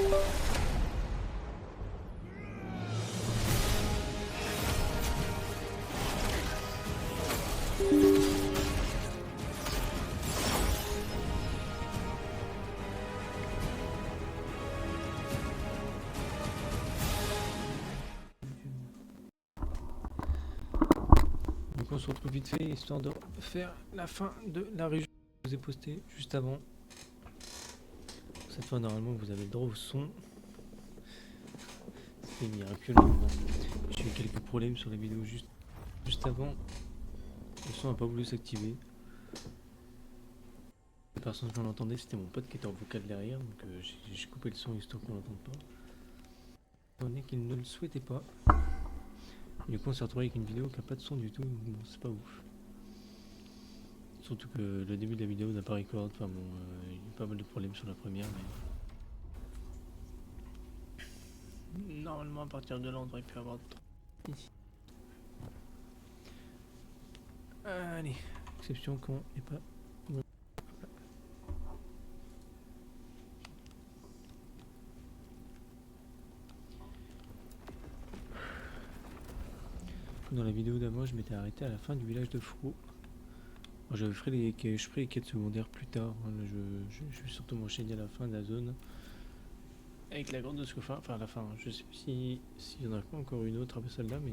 Donc on se retrouve vite fait histoire de faire la fin de la région que je vous ai postée juste avant. Cette fois normalement vous avez le droit au son. C'est miraculeux. J'ai eu quelques problèmes sur la vidéo juste avant. Le son n'a pas voulu s'activer. La personne qu'on entendait c'était mon pote qui était en vocal derrière, donc j'ai coupé le son histoire qu'on l'entende pas. Étant donné qu'il ne le souhaitait pas. Et du coup on s'est retrouvé avec une vidéo qui n'a pas de son du tout, bon c'est pas ouf. Surtout que le début de la vidéo n'a pas record, enfin bon, il y a eu pas mal de problèmes sur la première, mais... Normalement à partir de là on devrait plus avoir de temps. Ici. Allez, exception qu'on n'est pas... Dans la vidéo d'avant je m'étais arrêté à la fin du village de Fro. Je ferai les quêtes secondaires plus tard, hein. Je vais surtout m'enchaîner à la fin de la zone. Avec la grande de Scofa, enfin à la fin, je sais pas s'il y en a pas encore une autre après celle-là, mais...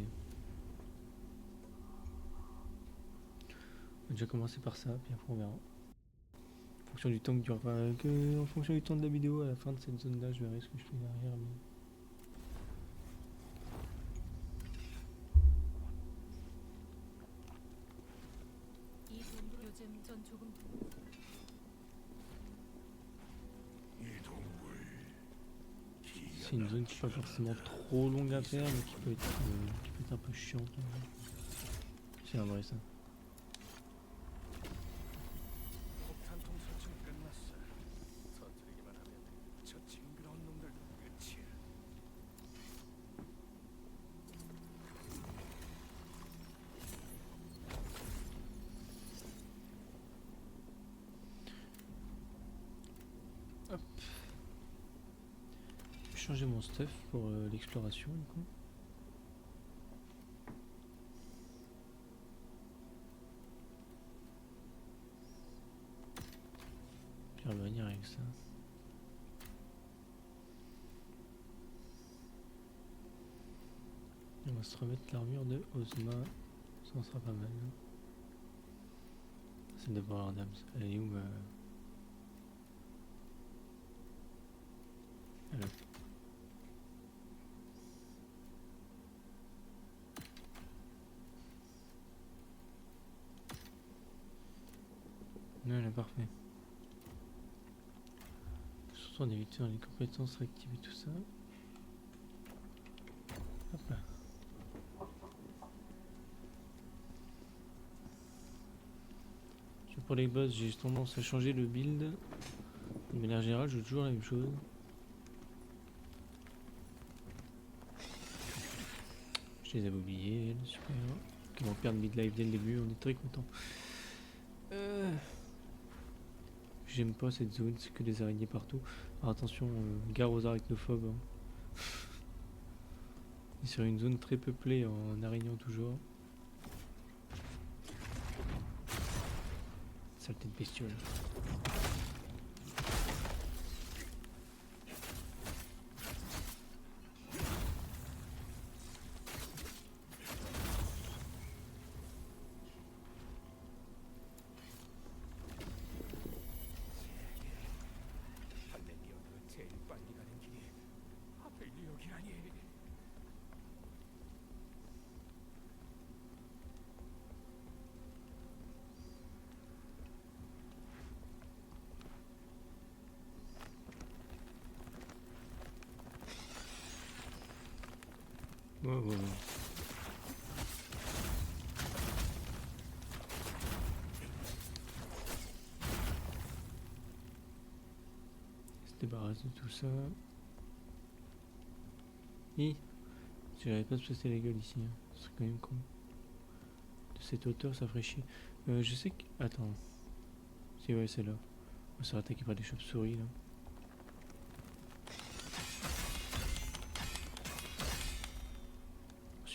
On va déjà commencer par ça, puis après on verra. En fonction du temps en fonction du temps de la vidéo, à la fin de cette zone-là, je verrai ce que je fais derrière. Mais... C'est une zone qui n'est pas forcément trop longue à faire, mais qui peut être un peu chiante. C'est un vrai ça. Hop. Je vais changer mon stuff pour l'exploration du coup. Puis revenir avec ça. On va se remettre l'armure de Ozma, ça sera pas mal. C'est de voir Adams. Elle est où elle est... Non, elle est parfait. Surtout en évitant les compétences, réactiver tout ça. Hop là. Pour les boss, j'ai tendance à changer le build. De manière générale, je joue toujours la même chose. Je les avais oubliés, super. Qui vont perdre mid-life dès le début, on est très content. J'aime pas cette zone, c'est que des araignées partout. Alors attention, gare aux arachnophobes. Hein. Et sur une zone très peuplée en araignées toujours. Saleté de bestiole. Ouais. Se débarrasser de tout ça. Si j'arrive pas à se passer la gueule ici, hein. Ce serait quand même con. De cette hauteur, ça ferait chier. Je sais que... Attends. Si ouais, c'est là. On va se faire attaquer par des chauves-souris là.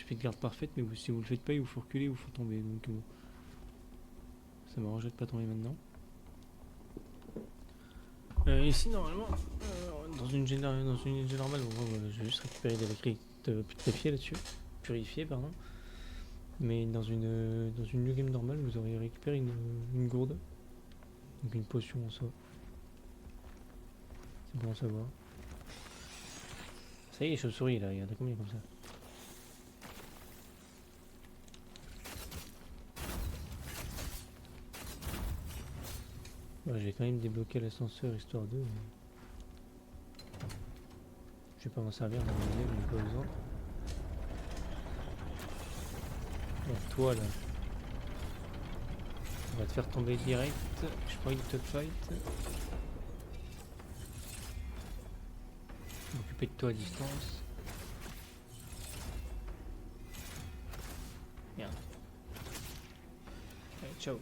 speed guard parfaite, mais si vous le faites pas, il vous faut reculer ou il faut tomber. Donc bon, ça m'arrangerait de pas tomber maintenant. Ici normalement, dans une GG normale, bon, voilà, je vais juste récupérer des lacrites purifiées là-dessus, purifiées pardon. Mais dans une new game normale, vous auriez récupéré une gourde, donc une potion en soi. C'est bon à savoir. Ça y est, chauve-souris là, il y en a combien comme ça? Ouais, j'ai quand même débloqué l'ascenseur histoire de. Je vais pas m'en servir dans mon game, j'ai pas besoin. Bon, toi là, on va te faire tomber direct. Je prends une top fight. M'occuper de toi à distance. Merde. Allez, ciao.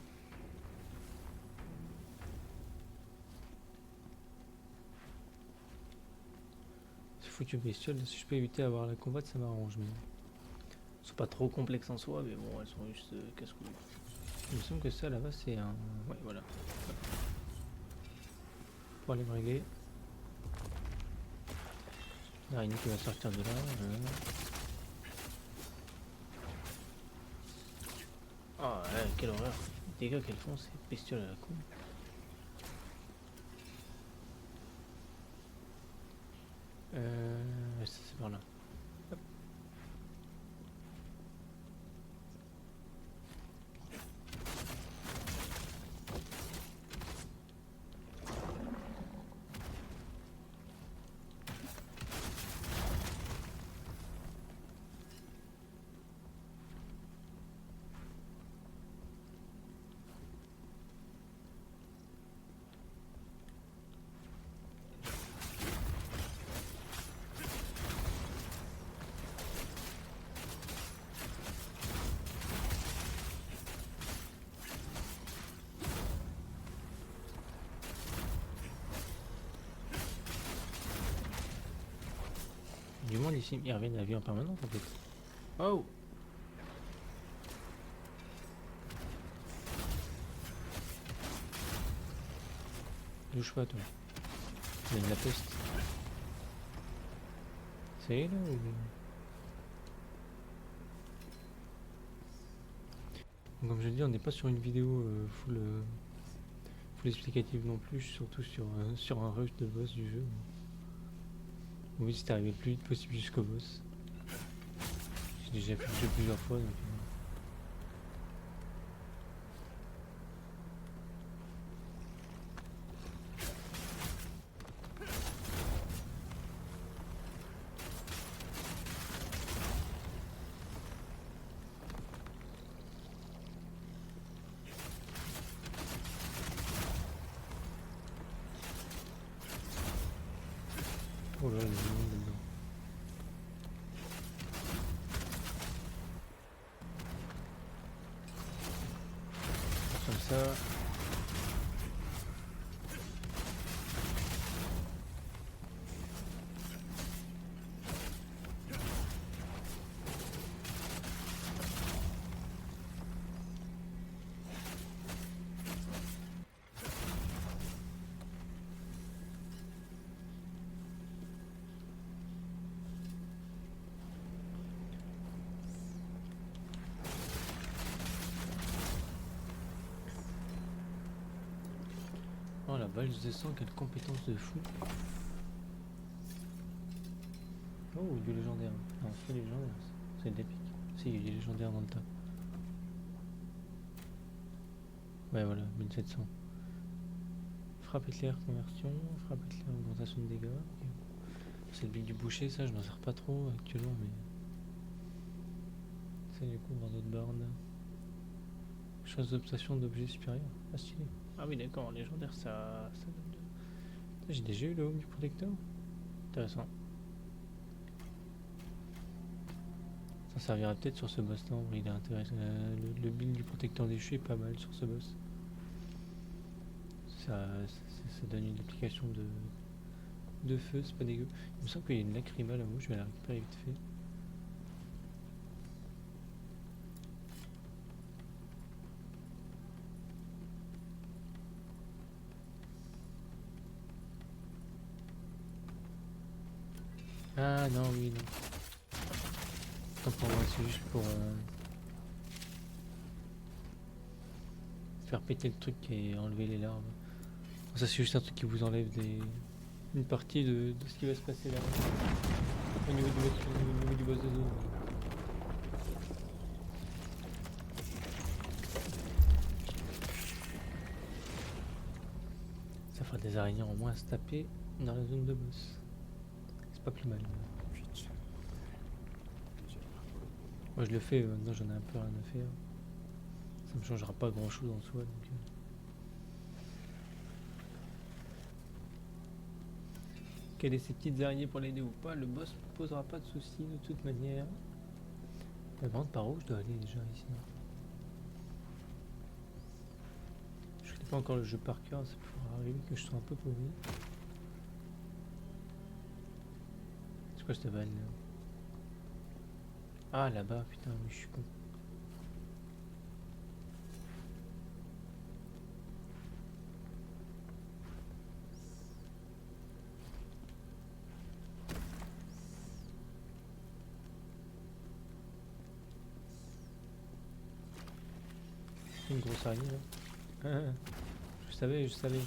C'est foutu bestiole, si je peux éviter d'avoir la combattre, ça m'arrange. Mais... Elles sont pas trop complexes en soi, mais bon, elles sont juste casse-couilles. Il me semble que ça là-bas c'est un. Ouais, voilà. Pour aller me régler. L'araignée qui va sortir de là. Ah ouais, quelle horreur. Les dégâts qu'elles font, c'est bestiole à la con. Ça c'est par là. Hop. Du monde ici, ils reviennent à la vie en permanence en fait. Oh! Touche pas toi. Il y a de la peste. C'est là ou... Comme je le dis, on n'est pas sur une vidéo full explicative non plus, surtout sur un rush de boss du jeu. Oui, c'est arrivé le plus vite possible jusqu'au boss. J'ai déjà fait le jeu plusieurs fois donc... Oh là, il y a du monde là-dedans. Comme ça. Oh la balle de sang, quelle compétence de fou. Oh, du légendaire. Non, c'est pas légendaire, c'est de l'épique. Si, il y a du légendaire dans le tas. Ouais, voilà, 1700. Frappe éclair, conversion. Frappe éclair, augmentation de dégâts. Okay. C'est le bic du boucher, ça, je m'en sers pas trop actuellement, mais... Ça, du coup, bardeau de borne. Chasse d'obsession d'objets supérieurs. Ah, stylé. Ah oui, d'accord, légendaire, ça donne de... J'ai déjà eu le home du protecteur. Intéressant. Ça servira peut-être sur ce boss là, il est intéressant. Le build du protecteur déchu est pas mal sur ce boss. Ça donne une application de feu, c'est pas dégueu. Il me semble qu'il y a une lacryma là-haut, je vais la récupérer vite fait. Ah non, oui, non. Tant pour moi, c'est juste pour faire péter le truc et enlever les larves. Ça, c'est juste un truc qui vous enlève une partie de ce qui va se passer là. Au niveau du boss de zone. Ça fera des araignées en moins à se taper dans la zone de boss. C'est pas plus mal. Moi je le fais, maintenant j'en ai un peu rien à faire. Ça me changera pas grand chose en soi. Donc, Quelles est ces petites araignées pour l'aider ou pas, le boss ne posera pas de soucis de toute manière. La grande par où je dois aller déjà ici. Je connais pas encore le jeu par cœur, ça pourra arriver que je sois un peu paumé. C'est quoi cette balle là? Ah là-bas, putain, mais je suis con. Une grosse araignée là. Je savais. Sale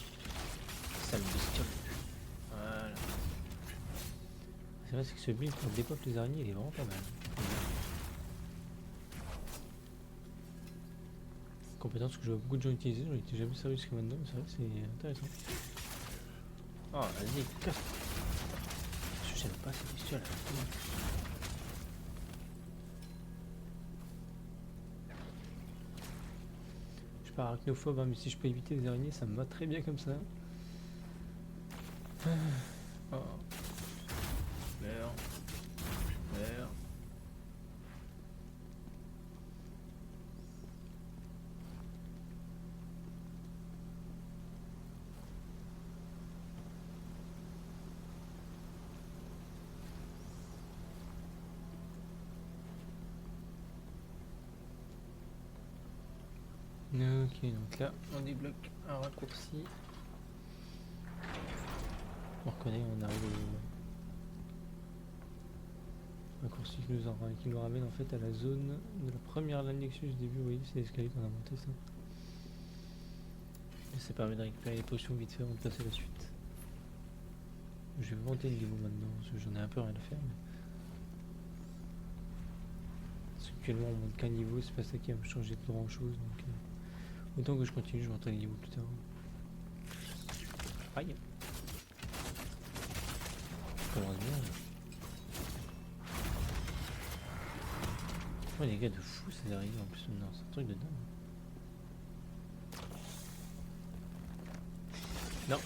bestiole. Voilà. C'est vrai, c'est que ce build pour décoiffe les araignées, il est vraiment pas mal. Compétence que je vois beaucoup de gens utiliser, j'en ai jamais servi jusqu'à maintenant, mais c'est vrai que c'est intéressant. Oh, vas-y, casse. Je savais pas cette bestiole. Je suis pas arachnophobe, hein, mais si je peux éviter les araignées, ça me va très bien comme ça. Oh. Merde. Ok, donc là on débloque un raccourci. On reconnaît, on arrive au raccourci qui nous ramène en fait à la zone de la première lame Nexus du début. Vous voyez, c'est l'escalier qu'on a monté ça. Et ça permet de récupérer les potions vite fait avant de passer à la suite. Je vais monter le niveau maintenant parce que j'en ai un peu rien à faire. Mais... actuellement on monte qu'un niveau, c'est pas ça qui va me changer de grand chose. Donc, autant que je continue, je monterai les niveaux plus tard. Aïe! Ça commence bien. Oh, les gars de fou ces araignées en plus, non, c'est un truc de dingue. Non.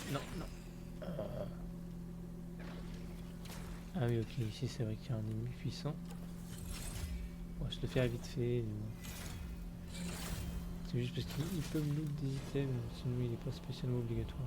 Ah oui, ok, ici c'est vrai qu'il y a un ennemi puissant. Bon, je le fais vite fait. C'est juste parce qu'il peut me loot des items, sinon il n'est pas spécialement obligatoire.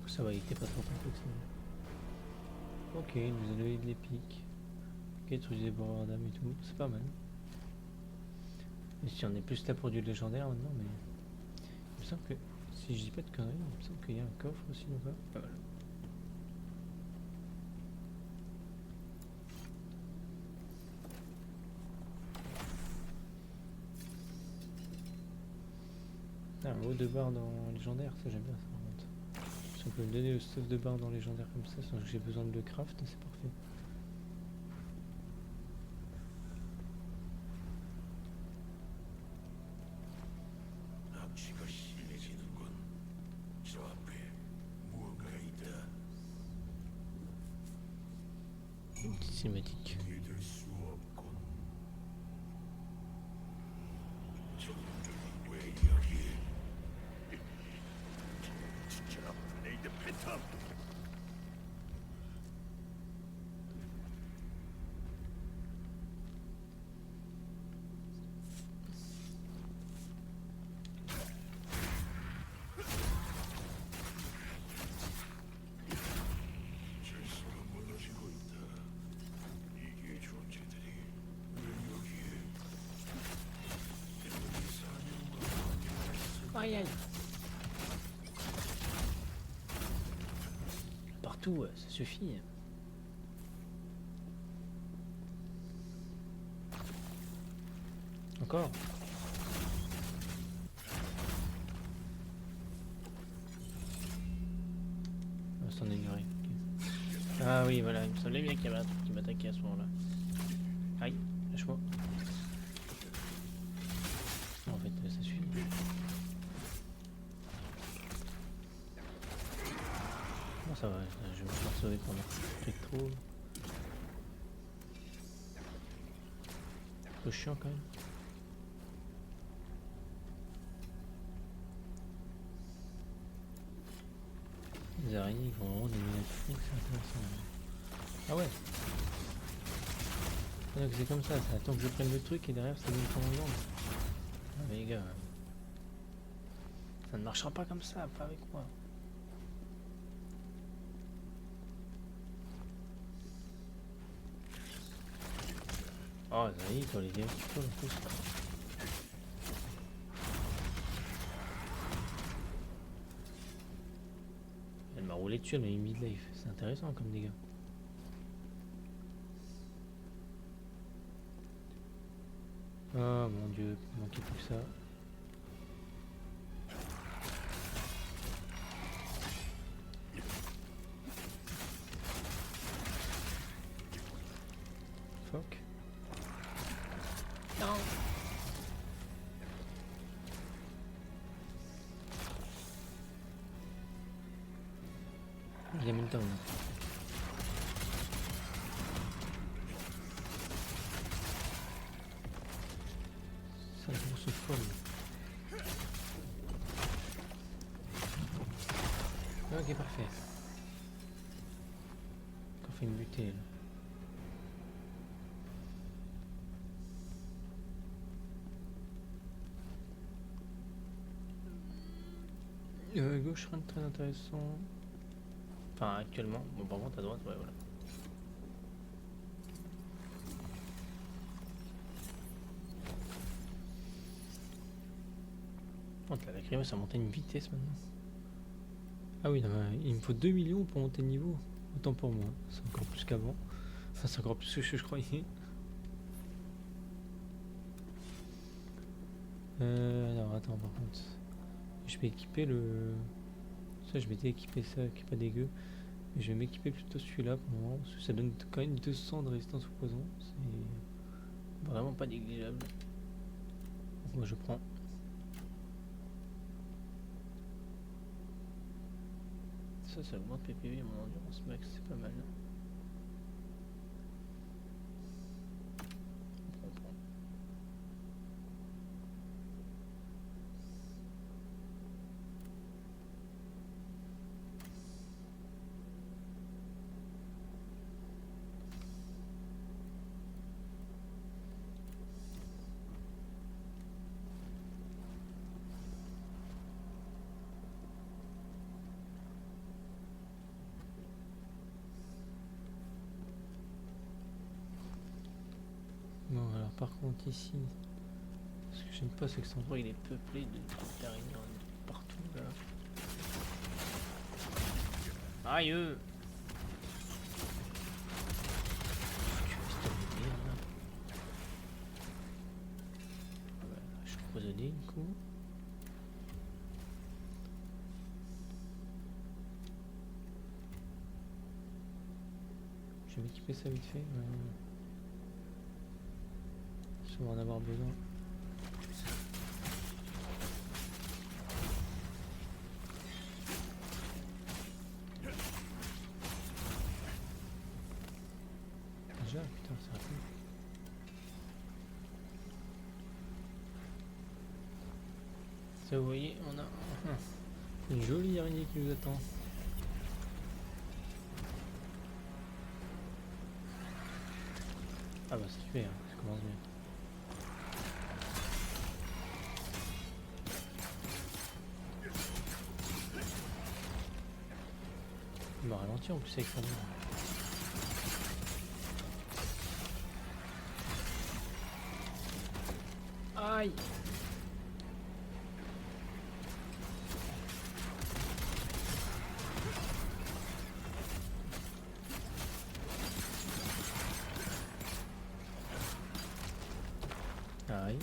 Ça va, il était pas trop complexe. Ok, il nous a donné de l'épique. Ok, truc des bords d'âme et tout, c'est pas mal. Et si on est plus là pour du légendaire maintenant, mais il me semble que, si je dis pas de conneries, il me semble qu'il y a un coffre aussi là-bas. Pas mal. Un haut de barre dans légendaire, ça j'aime bien ça par contre. Si on peut me donner le stuff de barre dans légendaire comme ça, sans que j'ai besoin de le craft, c'est parfait. Une petite cinématique. Aïe aïe. Partout, ça suffit. Encore. On va s'en ignorer. Okay. Ah oui, voilà, il me semblait bien qu'il y avait un truc qui m'attaquait à ce moment-là. Aïe, lâche-moi. En fait, ça suffit. Bon, ça va, je vais me faire sauver pendant que je trouve. Un peu chiant quand même. Les araignées qui vont vraiment dominer le truc, c'est intéressant. Ah ouais. Donc c'est comme ça attend que je prenne le truc et derrière ça donne comme en viande. Ah mais les gars, ça ne marchera pas comme ça, pas avec moi. Oh ça y est, toi les gars, tu peux en plus. Elle m'a roulé dessus, elle m'a mis mid-life, c'est intéressant comme dégâts. Oh mon dieu, il manquait plus que ça. Fuck. Non. Je l'ai mis le temps. Ça se folle. Ok, parfait. Encore fait une butée là. Gauche run très intéressant. Enfin actuellement, bon par contre à droite, ouais voilà. Oh, la lacrymo ça a monté une vitesse maintenant. Ah oui, non, il me faut 2 millions pour monter de niveau. Autant pour moi, c'est encore plus qu'avant. Enfin c'est encore plus que je croyais. Alors attends par contre. Je vais équiper le... Ça je m'étais équipé ça qui est pas dégueu. Mais je vais m'équiper plutôt celui-là pour le moment. Parce que ça donne quand même 200 de résistance au poison. C'est vraiment pas négligeable. Donc moi je prends. Ça augmente PPV et mon endurance max, c'est pas mal. Bon alors par contre ici, ce que j'aime pas c'est que cet endroit il est peuplé de d'araignées partout là. Aïe je suis empoisonné du coup. Je vais m'équiper ça vite fait. Je vais en avoir besoin. Déjà, putain, c'est rapide. Ça, vous voyez, on a une jolie araignée qui nous attend. Ah bah c'est fait, hein, ça commence bien. Il m'a ralenti en plus avec ça. Aïe. pareil.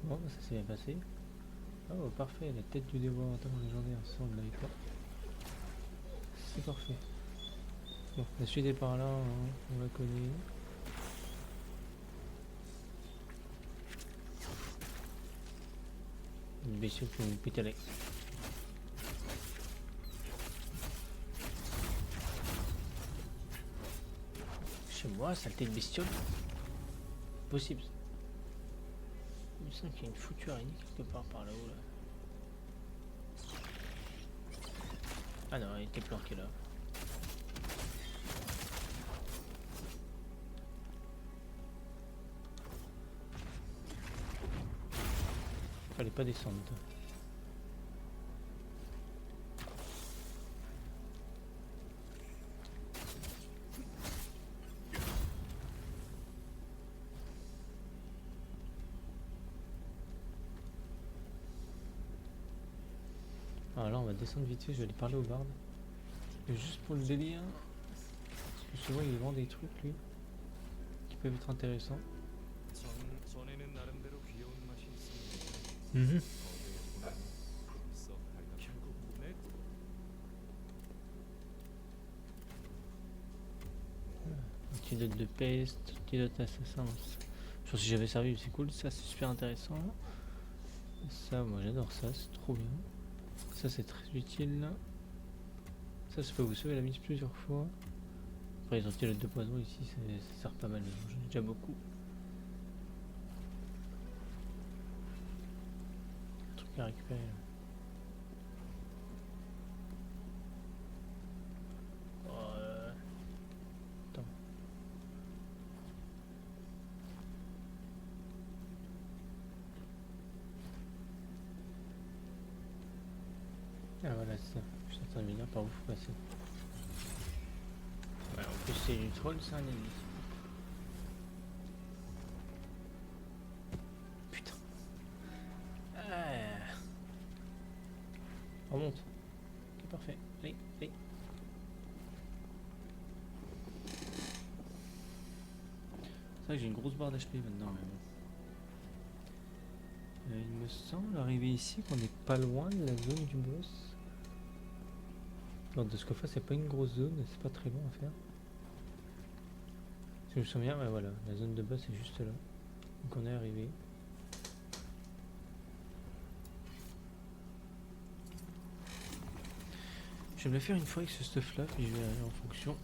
Bon, ça s'est bien passé. Oh, parfait, la tête du dévorateur légendaire semble avec toi. C'est parfait. Bon, la suite est par là, hein, on la connaît. Une bestiole qui vous pétaler. Chez moi, saleté de bestiole. Possible. Il me semble qu'il y a une foutue araignée quelque part par là-haut. Là. Ah non, elle était planquée là. Fallait pas descendre. Alors là on va descendre vite fait, je vais aller parler au barde. Juste pour le délire. Parce que souvent il vend des trucs lui. Qui peuvent être intéressants. Mhm. Antidote de peste, antidote assassin. Je pense que j'avais servi, c'est cool, ça c'est super intéressant. Ça, moi j'adore ça, c'est trop bien. Ça c'est très utile. Ça peut vous sauver la mise plusieurs fois. Après les antidotes de poison ici, ça sert pas mal, j'en ai déjà beaucoup. Truc à récupérer là. Attends. Ah voilà c'est ça, je suis en train de me dire par où faut passer. Ouais, en plus c'est du troll, c'est un ennemi. Putain. Remonte. Ok, parfait. Allez, allez. C'est vrai que j'ai une grosse barre d'HP maintenant. Mais bon. Il me semble arriver ici qu'on n'est pas loin de la zone du boss. Alors de ce qu'on fait, c'est pas une grosse zone, c'est pas très long à faire. Si je me souviens, ouais, voilà, la zone de boss est juste là. Donc on est arrivé. Je vais me le faire une fois avec ce stuff là, puis je vais aller en fonction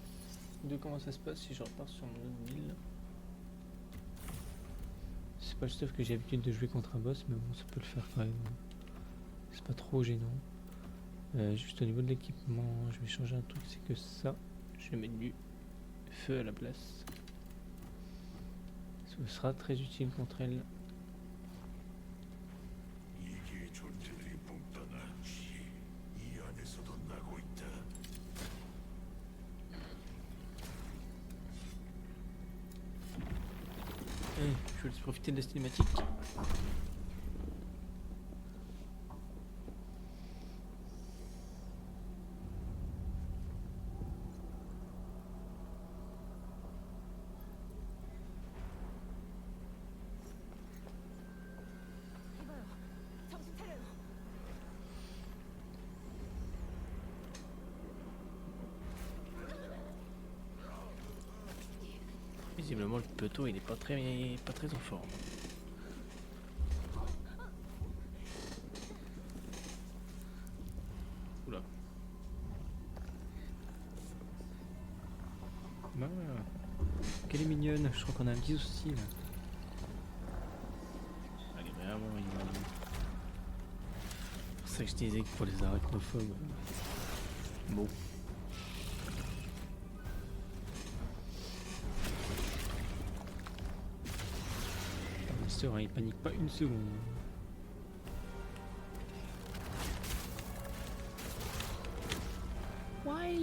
de comment ça se passe si je repars sur mon autre build. C'est pas le stuff que j'ai l'habitude de jouer contre un boss, mais bon, ça peut le faire quand même. C'est pas trop gênant. Juste au niveau de l'équipement, je vais changer un truc, c'est que ça, je vais mettre du feu à la place. Ce sera très utile contre elle. Je vais profiter de la cinématique. Visiblement le peto il est pas très en forme. Oula. Ah, qu'elle est mignonne, je crois qu'on a un petit souci là. Elle est vraiment mignonne. C'est pour ça que je disais que pour les arachnophobes. Bon. Il panique pas une seconde. Ouais.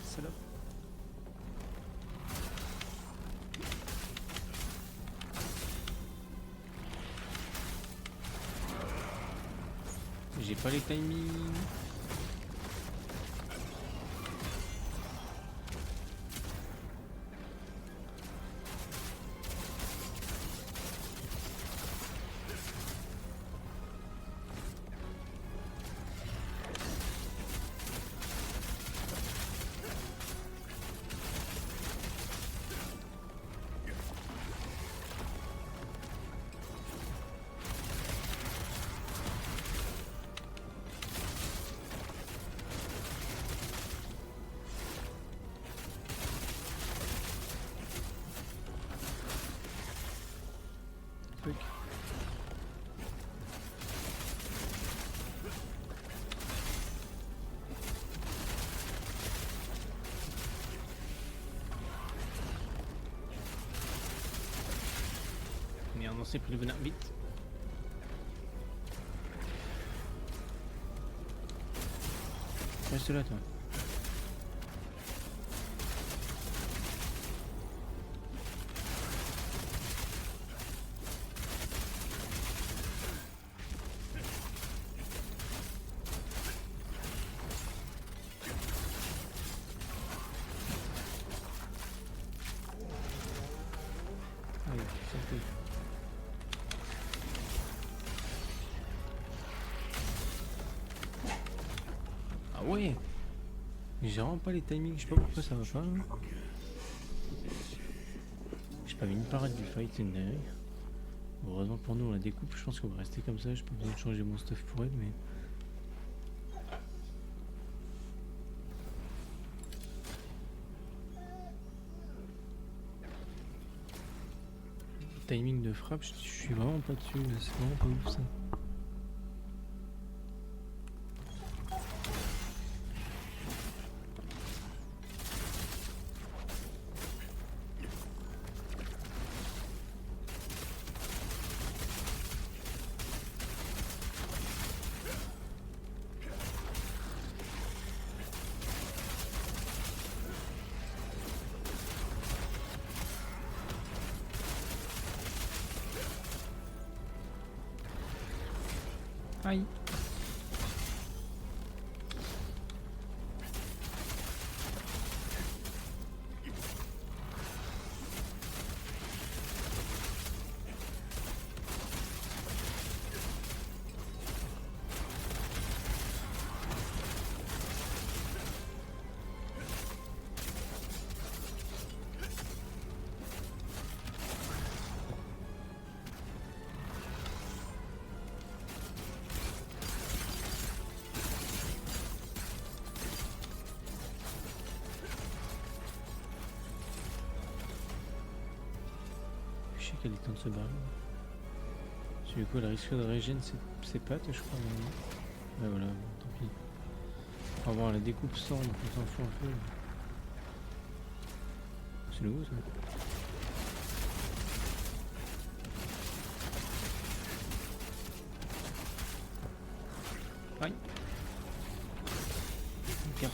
Salope. J'ai pas les timings. Truc. Merde, on s'est pris le venin vite. Reste là, toi. Allez, santé. Ah ouais. J'ai vraiment pas les timings, je sais pas pourquoi ça va pas. Hein. J'ai pas mis une parade du fight, c'est une dinguerie. Heureusement pour nous on la découpe, je pense qu'on va rester comme ça, j'ai pas besoin de changer mon stuff pour elle, mais... Le timing de frappe, je suis vraiment pas dessus, c'est vraiment pas ouf ça. Aïe. Je sais qu'elle est temps de se barrer. Du coup, elle risque de régénérer ses pattes, je crois. Ouais, voilà, tant pis. On va voir la découpe sans, donc on s'en fout un peu. C'est nouveau ça. Aïe. Une carte.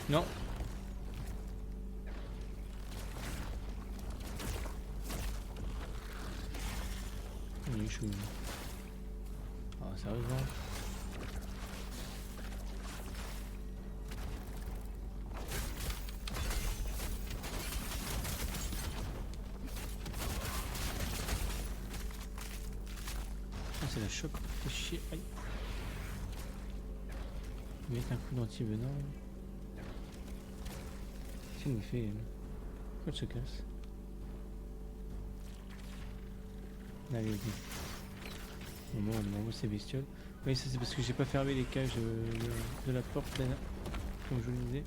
Non. Il est chou. Ah, sérieusement. Ah, c'est la choc. Fais chier. Aïe. Mettre un coup d'anti-venin. Qu'est-ce qu'il nous fait elle? Pourquoi elle se casse? Allez, vas-y. Au moment où on envoie ces bestioles. Oui, ça c'est parce que j'ai pas fermé les cages de la porte là, comme je vous le disais.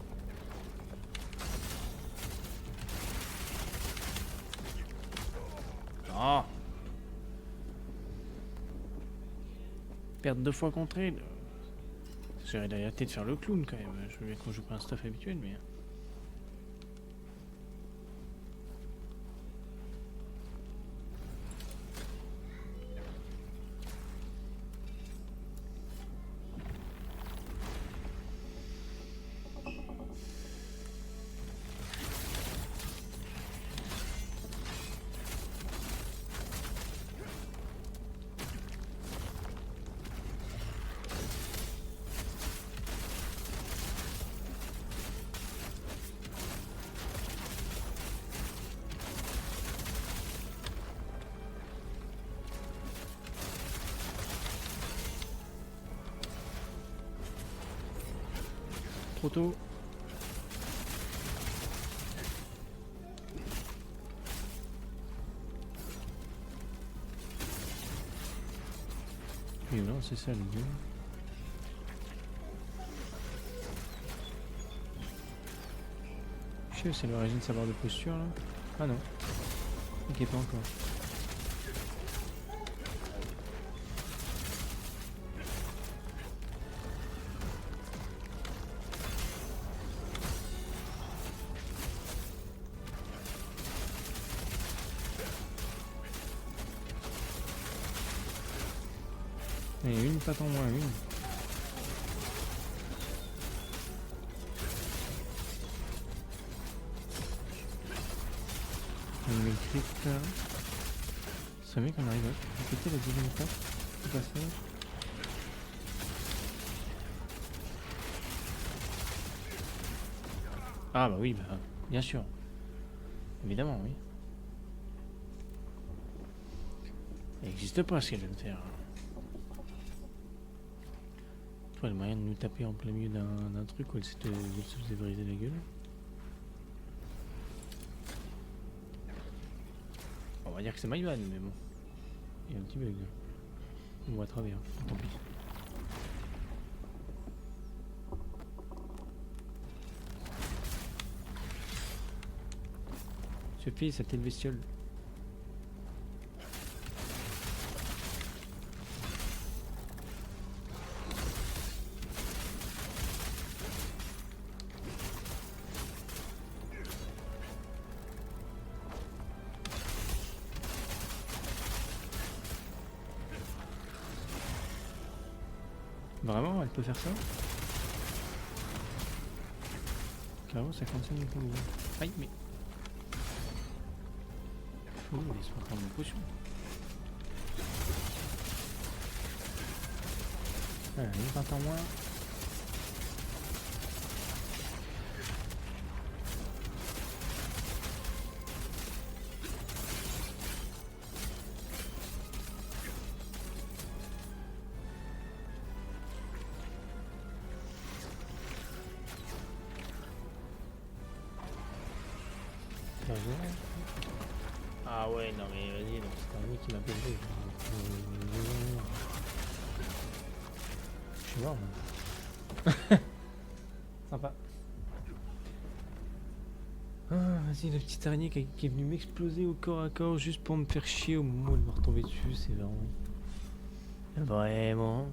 Oh, perdre 2 fois contre elle. J'aurais arrêté de faire le clown quand même. Je veux bien qu'on joue pas un stuff habituel, mais... trop tôt. Et non, c'est ça les gars. Je sais, c'est l'origine de sa barre de posture là. Ah non. Ok, pas encore. Et une patte en moins, une. Une métrique. Ça veut qu'on arrive à péter la deuxième étape du passage. Ah bah oui, bah bien sûr. Évidemment, oui. Il n'existe pas ce qu'elle vient de faire. Toi, le moyen de nous taper en plein milieu d'un truc où elle se faisait briser la gueule. On va dire que c'est Maïwan, mais bon. Il y a un petit bug. On voit à travers, tant pis. Suffit, ça t'est le bestiole. Vraiment, elle peut faire ça? Carrément, 55 000 points de vie. Aïe, mais... Oh, laisse-moi prendre une potion. Voilà, une patte en moins. Ah ouais, non mais vas-y, donc c'est un mec qui m'a pesé. Je suis mort, moi. Sympa. Ah, vas-y, la petite araignée qui est venue m'exploser au corps à corps juste pour me faire chier au moment où elle me retomber dessus, c'est vraiment... Vraiment...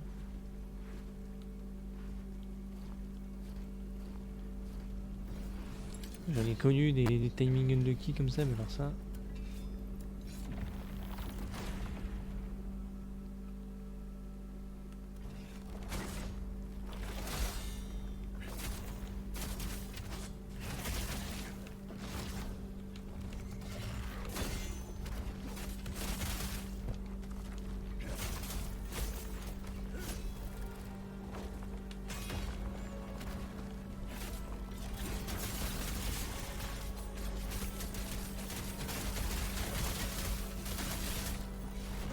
J'en ai connu des timing unlucky comme ça, mais alors ça...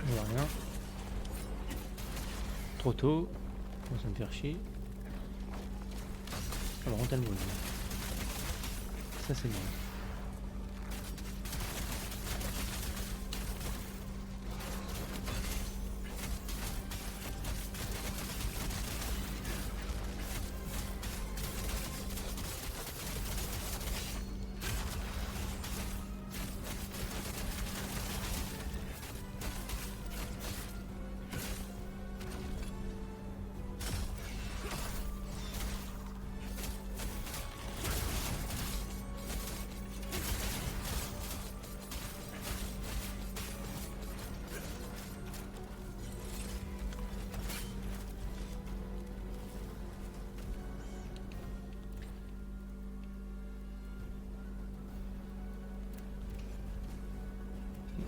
Je vois rien. Trop tôt. Bon, ça me fait chier. Alors on t'a le bruit. Ça c'est bien.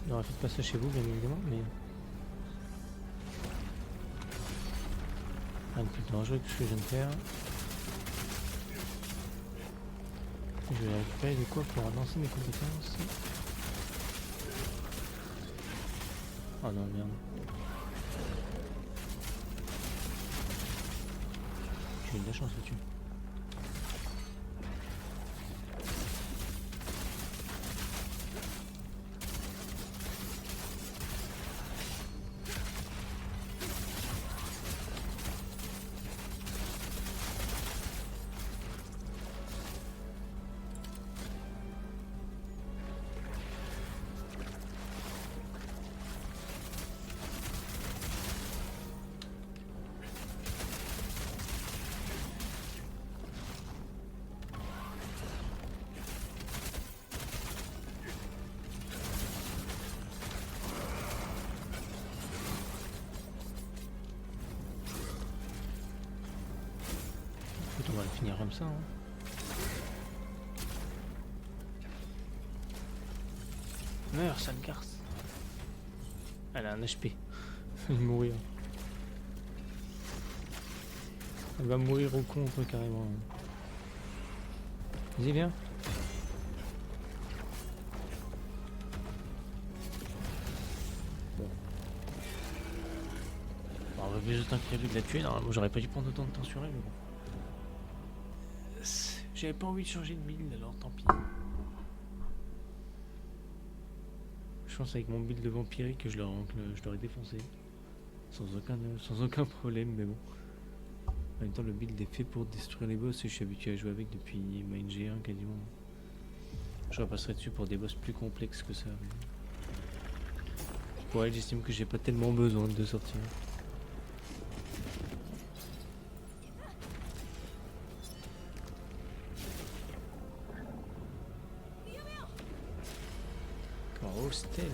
Non, faites pas ça chez vous, bien évidemment, mais... Rien de plus dangereux que ce que je viens de faire. Je vais récupérer de quoi pour avancer mes compétences. Oh non, merde. J'ai eu de la chance là-dessus. va le finir comme ça. Hein. Meurs, sale garce. Elle a un HP. Elle va mourir. Elle va mourir au contre carrément. Vas-y, viens. Bon. On aurait plus de temps que prévu de la tuer. Normalement, j'aurais pas dû prendre autant de temps sur elle, mais bon. J'avais pas envie de changer de build, alors tant pis. Je pense avec mon build de vampirique que je l'aurais défoncé. Sans aucun problème, mais bon. En même temps, le build est fait pour détruire les boss et je suis habitué à jouer avec depuis Mine G1 quasiment. Je repasserai dessus pour des boss plus complexes que ça. Mais... pour elle, j'estime que j'ai pas tellement besoin de sortir. Oh, Stell.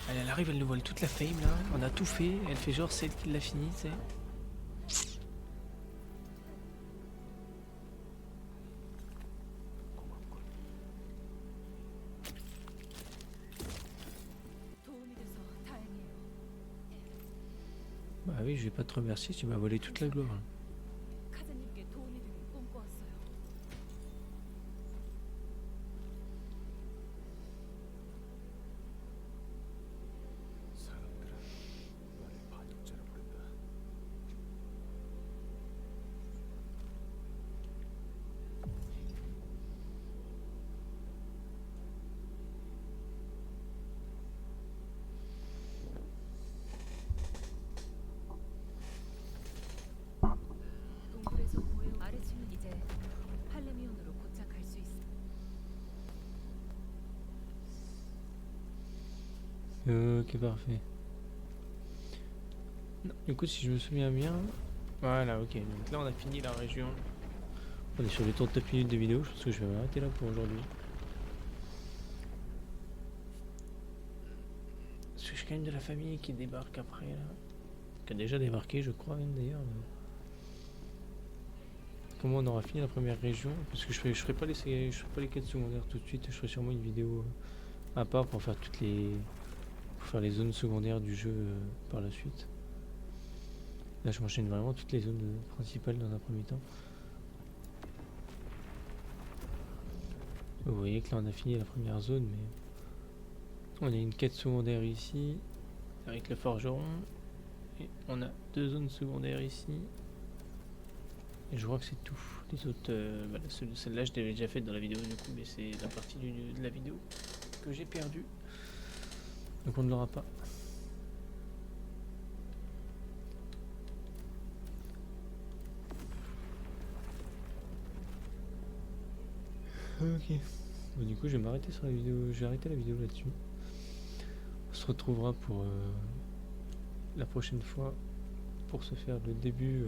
Elle arrive, elle nous vole toute la fame là. On a tout fait. Elle fait genre celle qui l'a fini, tu sais. Bah oui, je vais pas te remercier, tu m'as volé toute la gloire. Ok, parfait. Non, écoute, si je me souviens bien... voilà, ok. Donc là, on a fini la région. On est sur les 39 minutes de vidéo. Je pense que je vais m'arrêter là pour aujourd'hui. Parce que j'ai quand même de la famille qui débarque après, là. Qui a déjà débarqué, je crois, même d'ailleurs. Mais... comment on aura fini la première région? Parce que je ferai pas les quêtes secondaires tout de suite. Je ferai sûrement une vidéo à part pour faire toutes les... pour faire les zones secondaires du jeu par la suite. Là je m'enchaîne vraiment toutes les zones principales dans un premier temps. Vous voyez que là on a fini la première zone, mais on a une quête secondaire ici avec le forgeron et on a 2 zones secondaires ici et je crois que c'est tout. Les autres, voilà, celle-là je l'avais déjà faite dans la vidéo du coup, mais c'est la partie de la vidéo que j'ai perdue, donc on ne l'aura pas. Ok. Bon, du coup, je vais m'arrêter sur la vidéo. Je vais arrêter la vidéo là-dessus. On se retrouvera pour la prochaine fois pour se faire le début,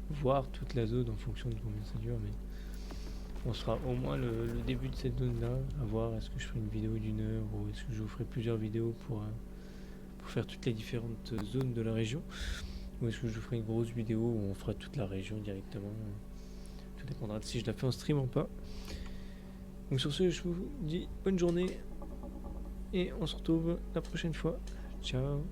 voir toute la zone en fonction de combien ça dure. Mais on sera au moins le début de cette zone-là. À voir, est-ce que je ferai une vidéo d'1 heure ou est-ce que je vous ferai plusieurs vidéos pour faire toutes les différentes zones de la région, ou est-ce que je vous ferai une grosse vidéo où on fera toute la région directement. Tout dépendra de si je la fais en stream ou pas. Donc sur ce, je vous dis bonne journée et on se retrouve la prochaine fois. Ciao.